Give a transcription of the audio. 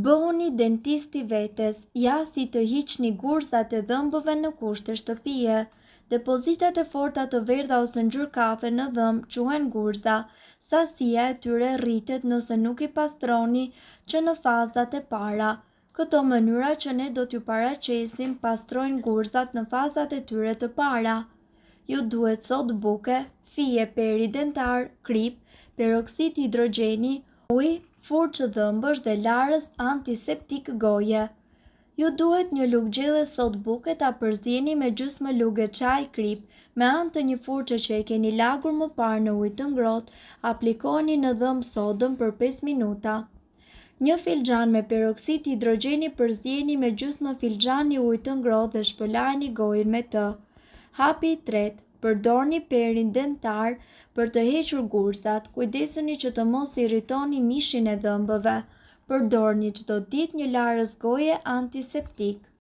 Bëhuni dentisti vetes, ja si të hiqni gurzat e dhëmbëve në kushte shtëpie. Depozitat e forta të verdha ose ngjyrkafe në dhëmbë quhen gurza. Sasia e tyre rritet nëse nuk i pastroni që në fazat e para. Këto mënyra që ne do t'ju paraqesim pastrojnë gurzat në fazat e tyre të para. Ju duhet sot buke, fije peridentar, krip, peroksid hidrogjeni, ujë, furçë dhëmbësh dhe larës antiseptik goje. Ju duhet një lugë gjelle sot buke ta përzjeni me gjysmë lugë çaj krip, me anë të një furçe që e keni lagur më parë në ujë të ngrohtë, aplikoni në dhëmbë sodën për 5 minuta. Një filxhan me peroksid hidrogjeni përzjeni me gjysmë filxhani ujë të ngrohtë dhe shpëlajini gojën me të. Hapi i tretë, përdorni perin dentar për të hequr gurzat. Kujdesuni që të mos irritoni mishin e dhëmbëve. Përdorni çdo ditë një larës goje antiseptik.